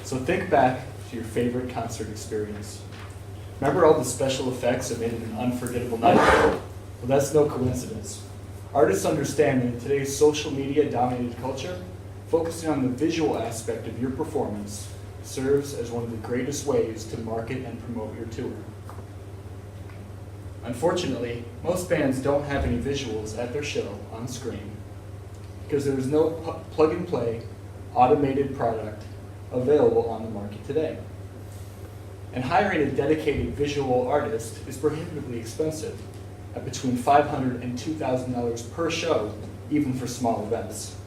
So think back to your favorite concert experience. Remember all the special effects that made it an unforgettable night? Well, that's no coincidence. Artists understand that in today's social media-dominated culture, focusing on the visual aspect of your performance serves as one of the greatest ways to market and promote your tour. Unfortunately, most bands don't have any visuals at their show on screen because there is no plug-and-play automated product available on the market today. And hiring a dedicated visual artist is prohibitively expensive, at between $500 and $2,000 per show, even for small events.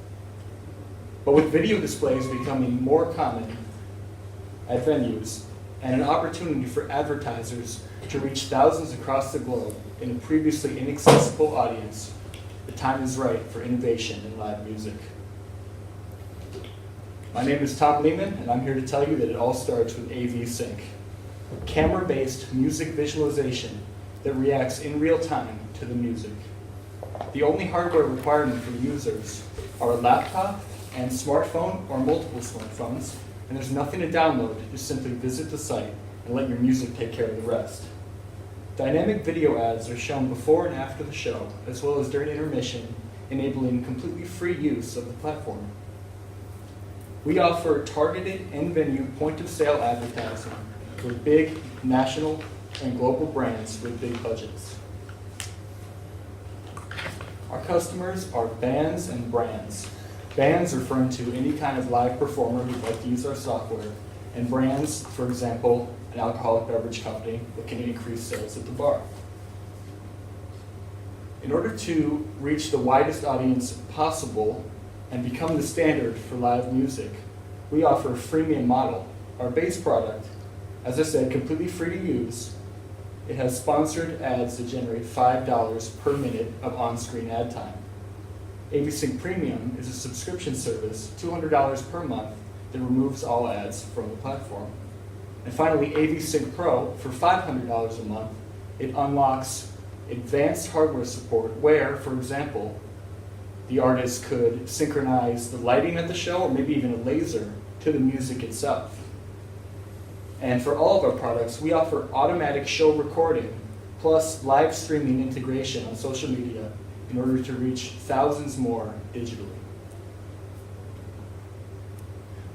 But with video displays becoming more common at venues and an opportunity for advertisers to reach thousands across the globe in a previously inaccessible audience, the time is right for innovation in live music. My name is Tom Lehman, and I'm here to tell you that it all starts with AVsync, camera-based music visualization that reacts in real time to the music. The only hardware requirement for users are a laptop and smartphone or multiple smartphones, and there's nothing to download. Just simply visit the site and let your music take care of the rest. Dynamic video ads are shown before and after the show, as well as during intermission, enabling completely free use of the platform. We offer targeted in-venue point-of-sale advertising with big national and global brands with big budgets. Our customers are bands and brands. Bands referring to any kind of live performer who'd like to use our software, and brands, for example, an alcoholic beverage company that can increase sales at the bar. In order to reach the widest audience possible and become the standard for live music, we offer a freemium model. Our base product, as I said, completely free to use. It has sponsored ads that generate $5 per minute of on-screen ad time. AVsync Premium is a subscription service, $200 per month, that removes all ads from the platform. And finally, AVsync Pro, for $500 a month, it unlocks advanced hardware support where, for example, the artist could synchronize the lighting at the show, or maybe even a laser, to the music itself. And for all of our products, we offer automatic show recording plus live streaming integration on social media in order to reach thousands more digitally.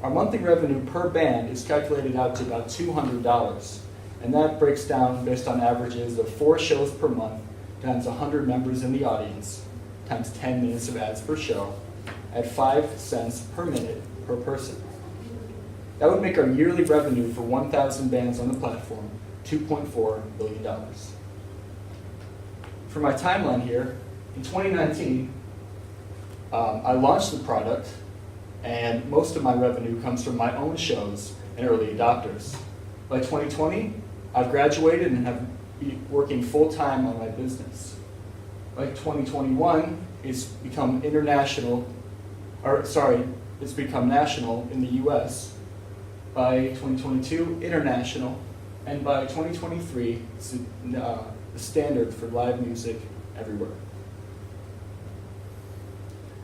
Our monthly revenue per band is calculated out to about $200, and that breaks down based on averages of 4 shows per month times 100 members in the audience times 10 minutes of ads per show at 5 cents per minute per person. That would make our yearly revenue for 1,000 bands on the platform $2.4 billion. For my timeline here, in 2019, I launched the product, and most of my revenue comes from my own shows and early adopters. By 2020, I've graduated and have been working full-time on my business. By 2021, it's become it's become national in the US. By 2022, international, and by 2023, it's the standard for live music everywhere.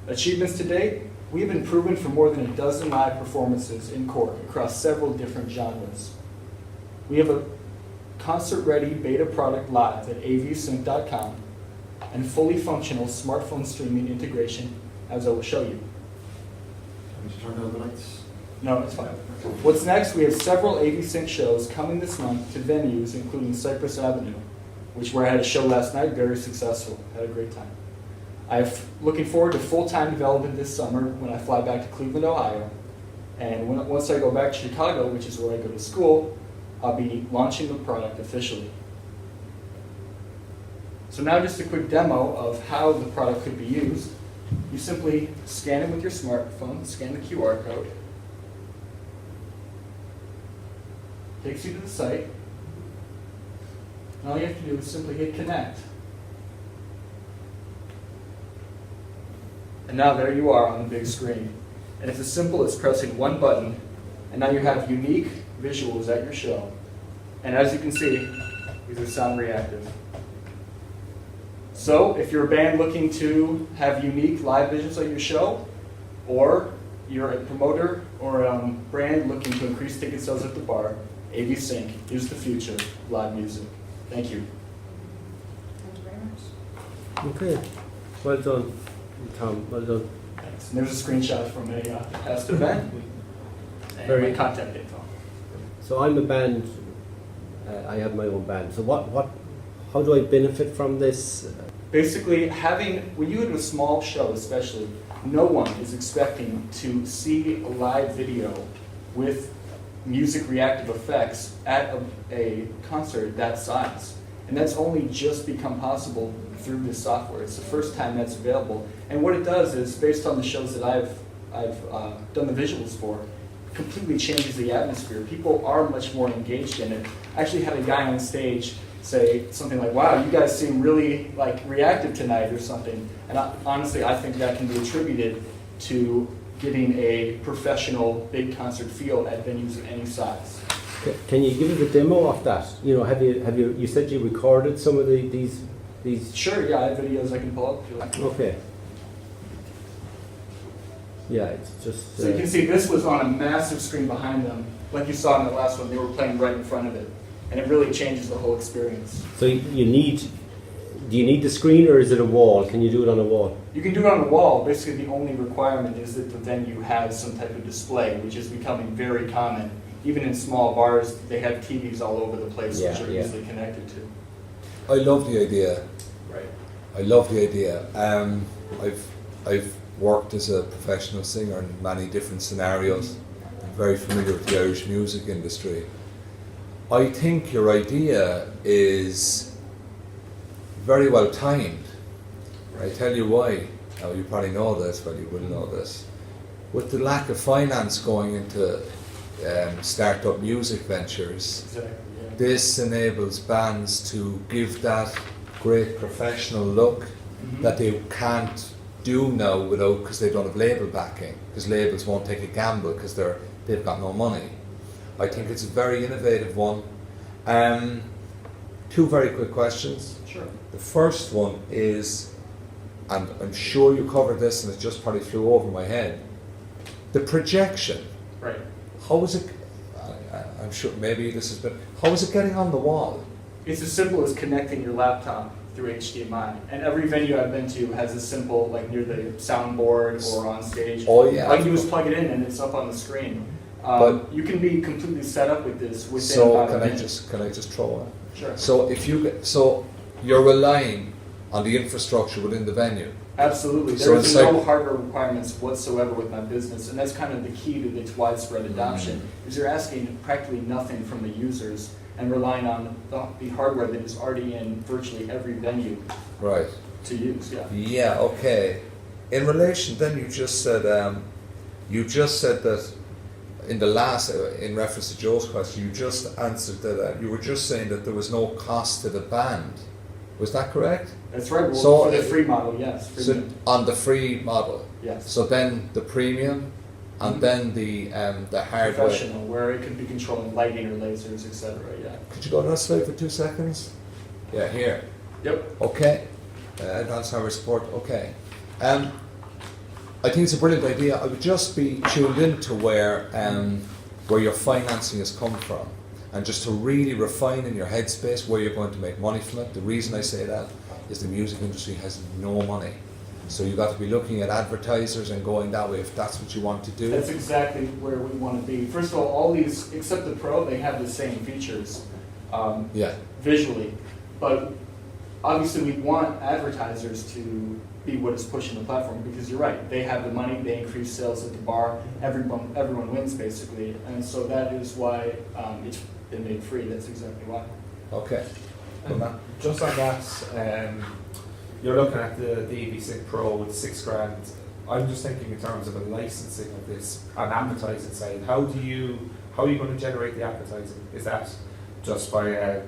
Achievements to date, we have been proven for more than a dozen live performances in Cork across several different genres. We have a concert-ready beta product live at AVsync.com and fully functional smartphone streaming integration, as I will show you. Can you turn down the lights? No, it's fine. What's next? We have several AVsync shows coming this month to venues, including Cypress Avenue, where I had a show last night, very successful, had a great time. I'm looking forward to full-time development this summer when I fly back to Cleveland, Ohio. And once I go back to Chicago, which is where I go to school, I'll be launching the product officially. So now just a quick demo of how the product could be used. You simply scan it with your smartphone, scan the QR code. Takes you to the site. And all you have to do is simply hit connect. And now there you are on the big screen. And it's as simple as pressing one button, and now you have unique visuals at your show. And as you can see, these are sound reactive. So if you're a band looking to have unique live visuals at your show, or you're a promoter or brand looking to increase ticket sales at the bar, AVsync is the future of live music. Thank you. Thank you very much. Okay, well done, Tom, well done. Thanks. And there's a screenshot from a past event and Very- my contact info. So I'm a band, I have my own band, so how do I benefit from this? Basically, when you do a small show especially, no one is expecting to see a live video with music reactive effects at a concert that size. And that's only just become possible through this software. It's the first time that's available. And what it does is, based on the shows that I've done the visuals for, completely changes the atmosphere. People are much more engaged in it. I actually had a guy on stage say something like, "Wow, you guys seem really reactive tonight," or something. And honestly, I think that can be attributed to getting a professional big concert feel at venues of any size. Can you give us a demo of that? You know, you said you recorded some of these? Sure, yeah, I have videos I can pull up if you like. Okay. Yeah, it's just. So you can see this was on a massive screen behind them. Like you saw in the last one, they were playing right in front of it. And it really changes the whole experience. So do you need the screen or is it a wall? Can you do it on a wall? You can do it on the wall. Basically, the only requirement is that the venue has some type of display, which is becoming very common. Even in small bars, they have TVs all over the place, which are easily connected to. I love the idea. Right. I love the idea. I've worked as a professional singer in many different scenarios. I'm very familiar with the Irish music industry. I think your idea is very well timed. I tell you why. Now you probably know this, but you wouldn't know this. With the lack of finance going into start-up music ventures, Exactly. Yeah. this enables bands to give that great professional look that they can't do now because they don't have label backing, because labels won't take a gamble because they've got no money. I think it's a very innovative one. Two very quick questions. Sure. The first one is, and I'm sure you covered this and it just probably flew over my head, the projection. Right. How is it, I'm sure maybe this has been, how is it getting on the wall? It's as simple as connecting your laptop through HDMI. And every venue I've been to has a simple, near the soundboard or on stage. Oh yeah. All you do is plug it in and it's up on the screen. But you can be completely set up with this within so about a can I minute. just throw in? Sure. So you're relying on the infrastructure within the venue. Absolutely. So There's it's no hardware requirements whatsoever with my business, and that's kind of the key to its widespread adoption, is you're asking practically nothing from the users and relying on the hardware that is already in virtually every venue Right. to use, yeah. Yeah, okay. In relation, then you just said that in reference to Joe's question, you just answered that you were just saying that there was no cost to the band. Was that correct? That's right, well, So, for the free model, yes. So Freemium. on the free model. Yes. So then the premium, and then the hardware. Professional, where it could be controlling lighting or lasers, etc. Yeah. Could you go to that slide for 2 seconds? Yeah, here. Yep. Okay. Advanced hardware support. Okay. I think it's a brilliant idea. I would just be tuned into where your financing has come from, and just to really refine in your headspace where you're going to make money from it. The reason I say that is the music industry has no money. So you've got to be looking at advertisers and going that way if that's what you want to do. That's exactly where we want to be. First of all these, except the Pro, they have the same features Yeah. visually. But obviously we want advertisers to be what is pushing the platform, because you're right, they have the money, they increase sales at the bar, everyone wins basically. And so that is why it's been made free. That's exactly why. Okay. Well, Matt? Just on that, you're looking at the AVsync Pro with $6,000. I'm just thinking in terms of a licensing of this, an advertising side. How are you going to generate the advertising? Is that just by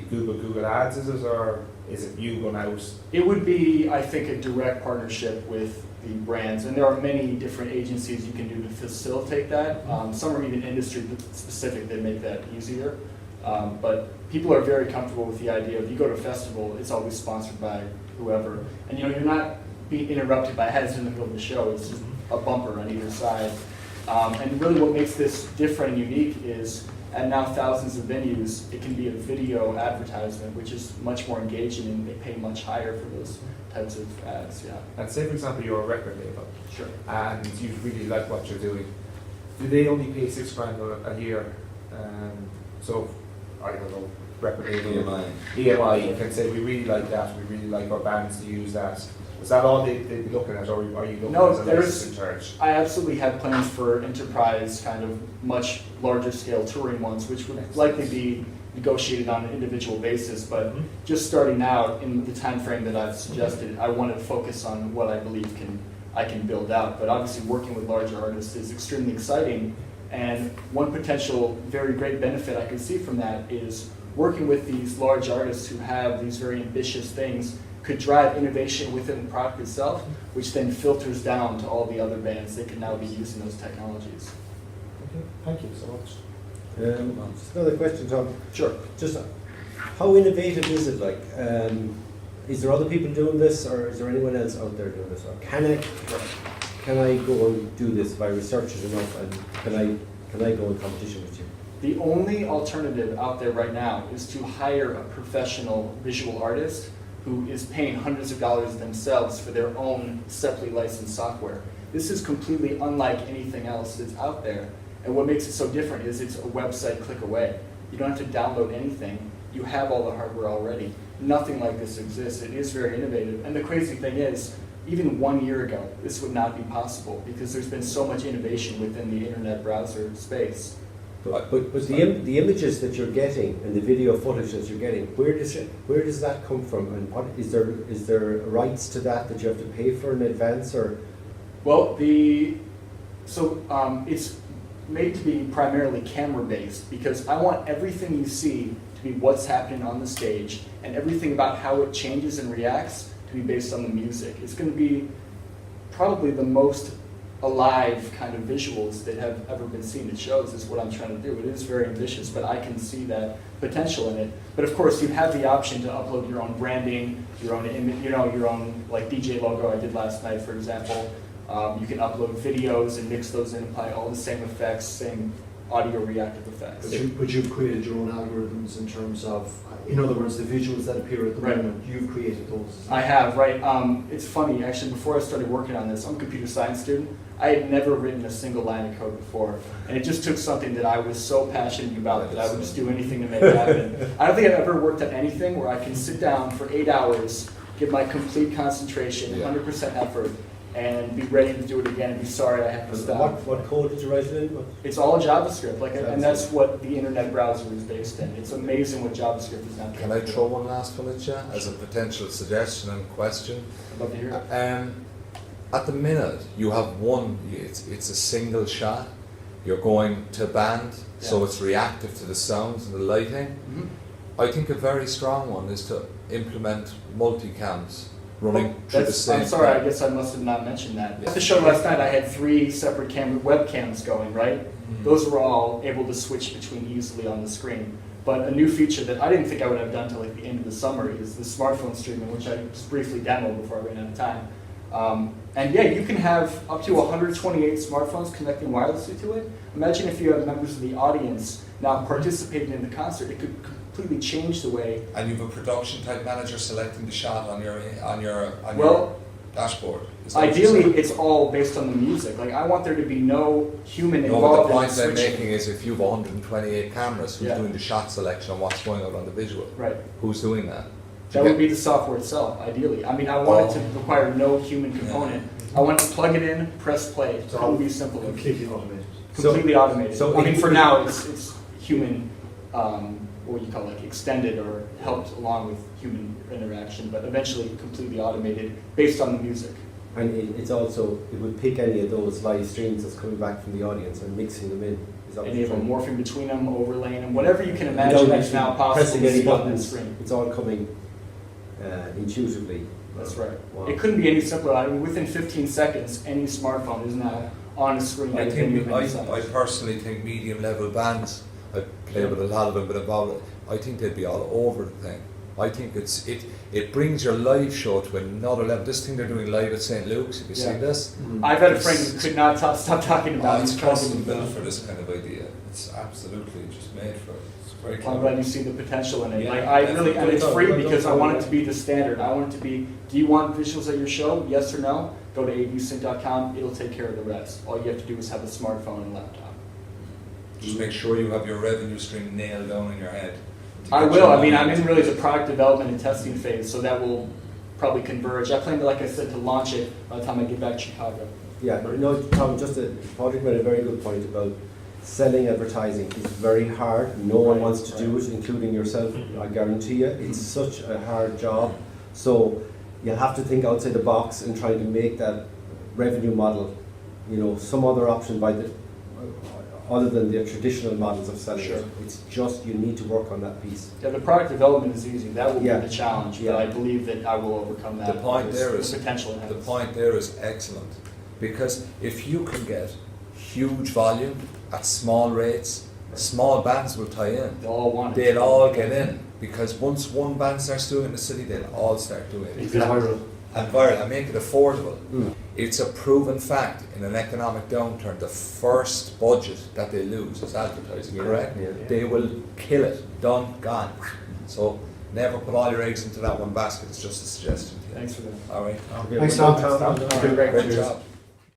Google Ads, is it, or is it you going out? It would be, I think, a direct partnership with the brands, and there are many different agencies you can do to facilitate that. Some are even industry specific that make that easier. But people are very comfortable with the idea of, you go to a festival, it's always sponsored by whoever, and you're not being interrupted by ads in the middle of the show. It's just a bumper on either side. And really what makes this different and unique is at now thousands of venues, it can be a video advertisement, which is much more engaging and they pay much higher for those types of ads, yeah. And say, for example, you're a record label, Sure. and you really like what you're doing. Do they only pay $6,000 a year? So, I don't know, record label, EMI can say, we really like that, we really like our bands to use that. Is that all they'd be looking at, or are you looking No, at a licensing charge? I absolutely have plans for enterprise, kind of much larger scale touring ones, which would likely be negotiated on an individual basis, but just starting out in the time frame that I've suggested, I want to focus on what I believe I can build out. But obviously working with larger artists is extremely exciting, and one potential very great benefit I can see from that is working with these large artists who have these very ambitious things could drive innovation within the product itself, which then filters down to all the other bands that can now be using those technologies. Okay, thank you so much. Just another question, Tom. Sure. Just how innovative is it? Like, is there other people doing this, or is there anyone else out there doing this? Or can I go and do this if I research it enough, and can I go in competition with you? The only alternative out there right now is to hire a professional visual artist who is paying hundreds of dollars themselves for their own separately licensed software. This is completely unlike anything else that's out there. And what makes it so different is it's a website click away. You don't have to download anything. You have all the hardware already. Nothing like this exists. It is very innovative. And the crazy thing is, even 1 year ago, this would not be possible because there's been so much innovation within the internet browser space. But the images that you're getting and the video footage that you're getting, where does that come from, and what is there rights to that you have to pay for in advance, or? Well, it's made to be primarily camera based because I want everything you see to be what's happening on the stage, and everything about how it changes and reacts to be based on the music. It's going to be probably the most alive kind of visuals that have ever been seen at shows is what I'm trying to do. It is very ambitious, but I can see that potential in it. But of course, you have the option to upload your own branding, your own image, your own like DJ logo I did last night, for example. You can upload videos and mix those in, apply all the same effects, same audio reactive effects. But you've created your own algorithms in terms of, in other words, the visuals that appear at the Right. moment, you've created those. I have, right. It's funny, actually, before I started working on this, I'm a computer science student. I had never written a single line of code before, and it just took something that I was so passionate about that I would just do anything to make it happen. I don't think I've ever worked on anything where I can sit down for 8 hours, give my complete concentration, 100% effort, and be ready to do it again and be sorry I have to stop. What code did you write it in? It's all JavaScript, and that's what the internet browser is based in. It's amazing what JavaScript is now. Can I throw one last one at you as a potential suggestion and question? I'd love to hear it. At the minute, you have it's a single shot. You're going to band, so it's reactive to the sounds and the lighting. Mm-hmm. I think a very strong one is to implement multicams running through the same. I'm sorry, I guess I must have not mentioned that. At the show last night, I had 3 separate webcams going, right? Mhm. Those were all able to switch between easily on the screen. But a new feature that I didn't think I would have done until like the end of the summer is the smartphone streaming, which I just briefly demoed before I ran out of time. And yeah, you can have up to 128 smartphones connecting wirelessly to it. Imagine if you have members of the audience now participating in the concert. It could completely change the way. And you have a production type manager selecting the shot on your dashboard. Is that what you're Ideally, saying? it's all based on the music. Like, I want there to be no human No, but involved the in point I'm switching. making is if you have 128 cameras, who's Yeah. doing the shot selection on what's going out on the visual? Right. Who's doing that? That would be the software itself, ideally. I mean, I want it to require no human component. I want to plug it in, press play. It would be simple. Completely automated. Completely automated. so I mean, if- for now, it's human, what you call like extended or helped along with human interaction, but eventually completely automated based on the music. And it would pick any of those live streams that's coming back from the audience and mixing them in. Is that what Any you're of them, trying- morphing between them, overlaying them, whatever you can imagine Without that's now actually possible pressing to any see on the buttons. screen. It's all coming intuitively. That's right. Wow. It couldn't be any simpler. I mean, within 15 seconds, any smartphone is now on a screen. I at a venue think of any size. I personally think medium level bands. I play with a lot of them, but involved. I think they'd be all over the thing. I think it brings your live show to another level. This thing they're doing live at St. Luke's, have you Yeah. seen this? I've had a friend who could not stop talking about It's it. custom built for this kind of idea. It's absolutely just made for it. It's very I'm clever. glad you see the potential in it. Yeah, Like I really, and it's free definitely. because I want it to be the standard. I want it to be, do you want visuals at your show? Yes or no? Go to AVsync.com, it'll take care of the rest. All you have to do is have a smartphone and laptop. Just make sure you have your revenue stream nailed down in your head. to I get will, your I mean, money I'm in into really it. the product development and testing phase, so that will probably converge. I plan to, like I said, to launch it by the time I get back to Chicago. Yeah, but no, Tom, Patrick made a very good point about selling advertising. It's very hard. No one Right, wants to do it, including yourself. I guarantee you, it's such a hard job. So you'll have to think outside the box and try to make that revenue model, some other option other than the traditional models of selling Sure. it. It's just you need to work on that piece. Yeah, the product development is easy. That will Yeah. be the challenge, Yeah. but I believe that I will overcome that. The point there is- The potential it has. The point there is excellent, because if you can get huge volume at small rates, small bands will tie in. They'll all want it. They'll all get in, because once one band starts doing it in the city, they'll all start doing it. Exactly. And viral, and make it affordable. Mm. It's a proven fact in an economic downturn, the first budget that they lose is advertising, Yeah, correct? yeah. They will kill it, done, gone. So never put all your eggs into that one basket, it's just a suggestion to you. Thanks for that. All right? Thanks, Tom. All right, great. Great Cheers. job.